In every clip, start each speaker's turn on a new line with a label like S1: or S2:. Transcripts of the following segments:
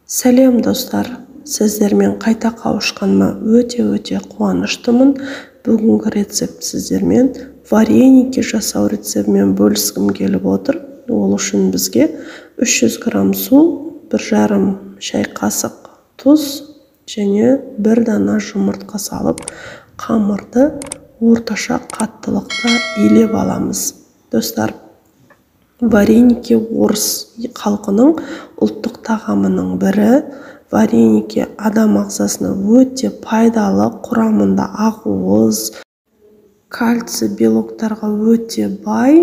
S1: Сәлем достар, сіздермен қайта қауышқаныма өте қуаныштымын. Бүгінгі рецепт сіздермен вареники жасау рецептімен бөліскім келіп отыр. Ол үшін бізге 300 грамм су, 1,5 шай қасық тұз және 1 дана жұмыртқа салып, қамырды орташа қаттылықта илеп аламыз. Достар, вареники орыс халқының ұлттық тағамының бірі. Вареники адам ағзасына өте пайдалы, құрамында ақуыз, кальций, белоктарға өте бай.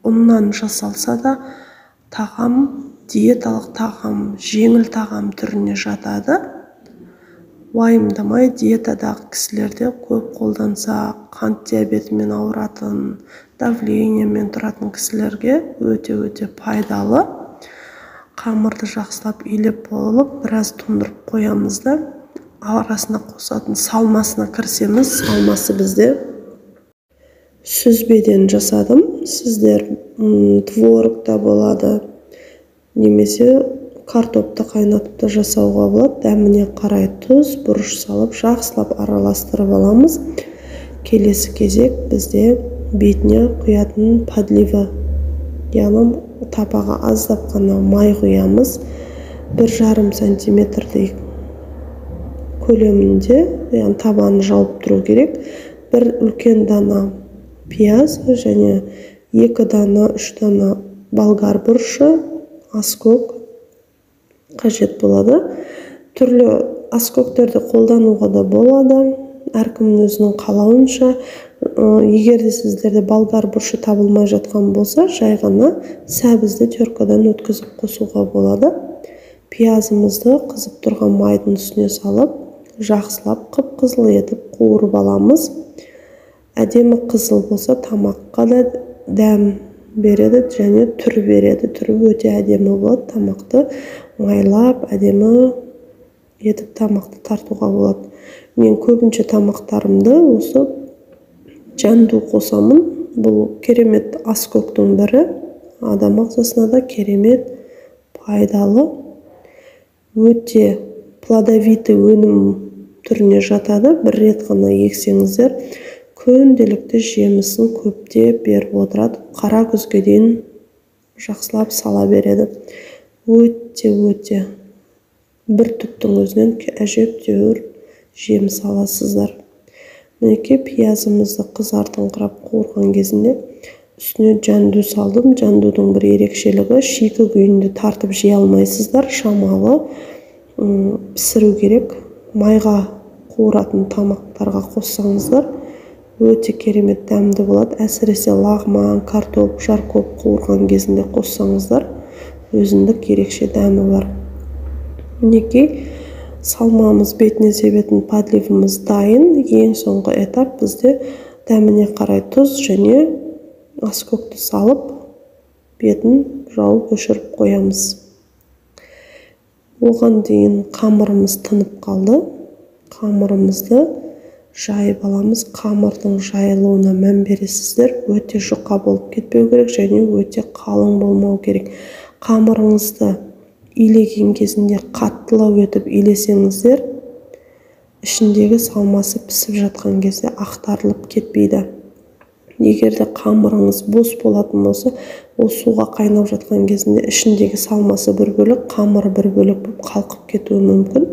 S1: Ұннан жасалса да тағам, диеталық тағам, жеңіл тағам түріне жатады. Уайымдамай, диетадағы кісілерде көп қолданса, қант диабетімен ауыратын, давлениемен тұратын кісілерге өте пайдалы. Қамырды жақсылап илеп болып, біраз тұндырып қоямыз да, арасына қосатын салмасына кірісеміз. Салмасы бізде сүзбеден жасадым. Сіздер творогта болады, немесе картопты қайнатып та жасауға болады. Дәміне қарай тұз, бұрыш салып, жақсылап араластырып аламыз. Келесі кезек бізде бетіне құятын подлива, яғни табаға аздап қана май құямыз. 1,5 сантиметрдей көлемінде, яғни табаны жауып тұру керек. 1 үлкен дана пияз және 2 дана, 3 дана болгар бұрышы, аскөк қажет болады. Түрлі аскөктерді қолдануға да болады, әркімнің өзінің қалауынша. Егер де сіздерде болгар бұрышы табылмай жатқан болса, жай ғана сәбізді теркадан өткізіп қосуға болады. Пиязымызды қызып тұрған майдың үстіне салып, жақсылап қып-қызыл етіп қуырып аламыз. Әдемі қызыл болса, тамаққа да дәм береді және түр береді. Түрі өте әдемі болады. Тамақты майлап, әдемі етіп тамақты тартуға болады. Мен көбінше тамақтарымды осы жанду қосамын. Бұл керемет аскөктің бірі. Адам ағзасына да керемет пайдалы, өте плодовитый өнім түріне жатады. Бір рет қана ексеңіздер, күнделікті жемісін көптеп беріп отырады. Қара күзге дейін жақсылап сала береді. Өте бір түптің өзінен әжептәуір жеміс аласыздар. Мінекей пиязымызды қызартыңқырап қуырған кезінде үстіне жанду салдым. Жандудың бір ерекшелігі, шикі күйінде тартып жей алмайсыздар. Шамалы пісіру керек. Майға қуыратын тамақтарға қоссаңыздар, өте керемет дәмді болады. Әсіресе лағман, картоп, жаркоп қуырған кезінде қоссаңыздар, өзіндік ерекше дәмі бар. Мінекей салмамыз, бетіне себетін подливымыз дайын. Ең соңғы этап бізде дәміне қарай тұз және аскөкті салып, бетін жауып өшіріп қоямыз. Оған дейін қамырымыз тынып қалды. Қамырымызды жайып аламыз. Қамырдың жайылуына мән бересіздер. Өте жұқа болып кетпеу керек және өте қалың болмау керек. Қамырыңызды илеген кезінде қаттылау етіп илесеңіздер, ішіндегі салмасы пісіп жатқан кезде ақтарылып кетпейді. Егер де қамырыңыз бос болатын болса, ол суға қайнап жатқан кезінде ішіндегі салмасы бір бөлек, қамыры бір бөлек болып қалқып кетуі мүмкін.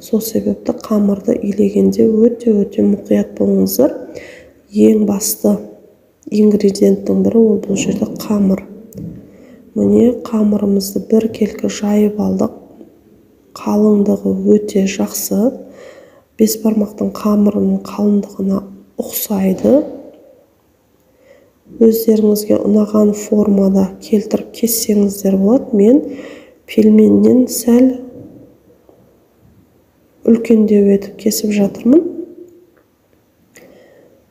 S1: Сол себепті қамырды илегенде өте мұқият болыңыздар. Ең басты ингредиенттің бірі ол бұл жерде қамыр. Міне қамырымызды бір келкі жайып алдық. Қалыңдығы өте жақсы. 5 бармақтың қамырының қалыңдығына ұқсайды. Өздеріңізге ұнаған формада келтіріп кессеңіздер болады. Мен пельменнен сәл үлкендеу етіп кесіп жатырмын.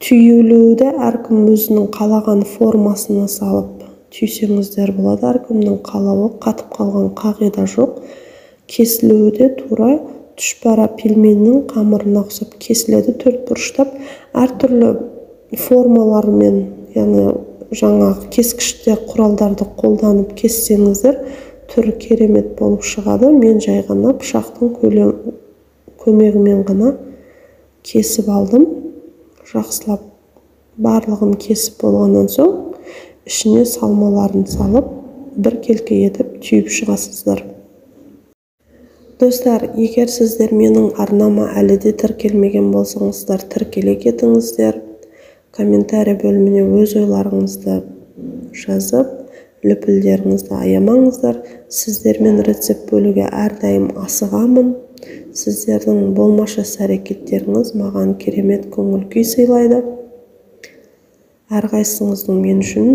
S1: Түйілуді әркім өзінің қалаған формасына салып түйсеңіздер болады. Әркімнің қалауы, қатып қалған қағида жоқ. Кесілуді тура түшпара пельменнің қамырына ұқсап кесіледі, төрт бұрыштап. Әртүрлі формалармен, яғни жаңағы кескіште құралдарды қолданып кессеңіздер түрі керемет болып шығады. Мен жай ғана пышақтың көмегімен ғана кесіп алдым. Жақсылап барлығын кесіп болғаннан соң ішіне салмаларын салып, бір келке етіп түйіп шығасыздар. Достар, егер сіздер менің арнама әлі де тіркелмеген болсаңыздар, тіркеле кетіңіздер. Комментарий бөліміне өз ойларыңызды жазып, лүпілдеріңізді аямаңыздар. Сіздермен рецепт бөлуге әрдайым асығамын. Сіздердің болмашы әрекеттеріңіз маған керемет көңіл күй сыйлайды. Әрқайсыңыздың мен үшін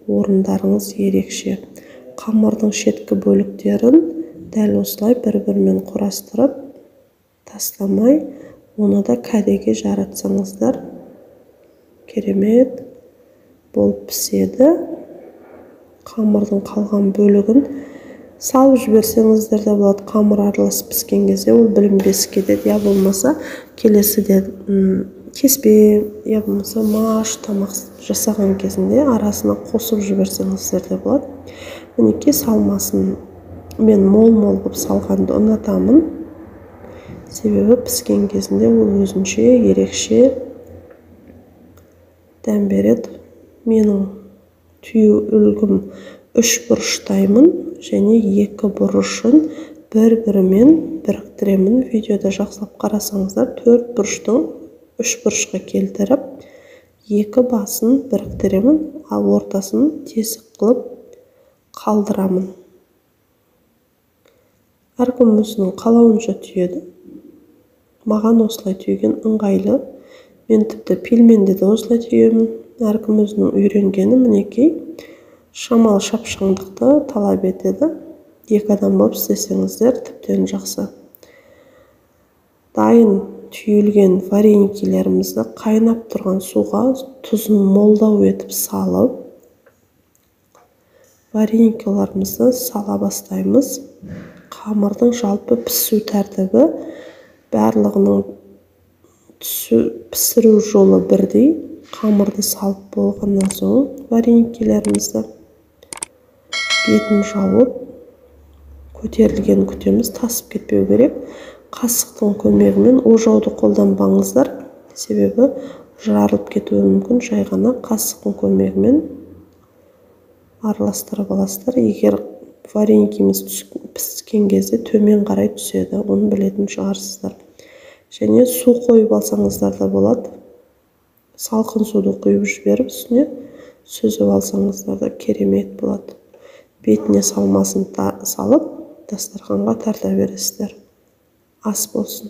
S1: орындарыңыз ерекше. Қамырдың шеткі бөліктерін дәл осылай бір-бірімен құрастырып, тастамай, оны да кәдеге жаратсаңыздар, керемет болып піседі. Қамырдың қалған бөлігін салып жіберсеңіздер де болады. Қамыр араласып піскен кезде ол білінбес кетеді. Я болмаса келесіде кеспе, я болмаса маш тамақ жасаған кезінде арасына қосып жіберсеңіздер де болады. Мінекей салмасын мен мол-мол қылып салғанды ұнатамын. Себебі піскен кезінде ол өзінше ерекше дәм береді. Менің түйу үлгім 3 бұрыштаймын және 2 бұрышын бір-бірімен біріктіремін. Видеода жақсылап қарасаңыздар, 4 бұрыштың 3 бұрышқа келтіріп, 2 басын біріктіремін, ал ортасын тесік қылып қалдырамын. Әркім өзінің қалауынша түйеді. Маған осылай түйген ыңғайлы. Мен тіпті пилменде де осылай түйемін. Әркім өзінің үйренгені. Мінекей шамалы шапшаңдықты талап етеді. 2 адам болып істесеңіздер тіптен жақсы. Дайын түйілген вареникилерімізді қайнап тұрған суға тұзын молдау етіп салып, вареникилерімізді сала бастаймыз. Қамырдың жалпы пісу тәртібі барлығының пісіру жолы бірдей. Қамырды салып болғаннан соң вареникилерімізді бетін жауып, көтерілген күтеміз, тасып кетпеу керек. Қасықтың көмегімен ожауды қолданбаңыздар, себебі жарылып кетуі мүмкін. Жай ғана қасықтың көмегімен араластырып аласыздар. Егер вареникіміз піскен кезде төмен қарай түседі, оны білетін шығарсыздар. Және су қойып алсаңыздар да болады. Салқын суды құйып жіберіп, үстіне сүзіп алсаңыздар да керемет болады. Бетіне салмасын салып, дастарханға тарта бересіздер. Ас болсын.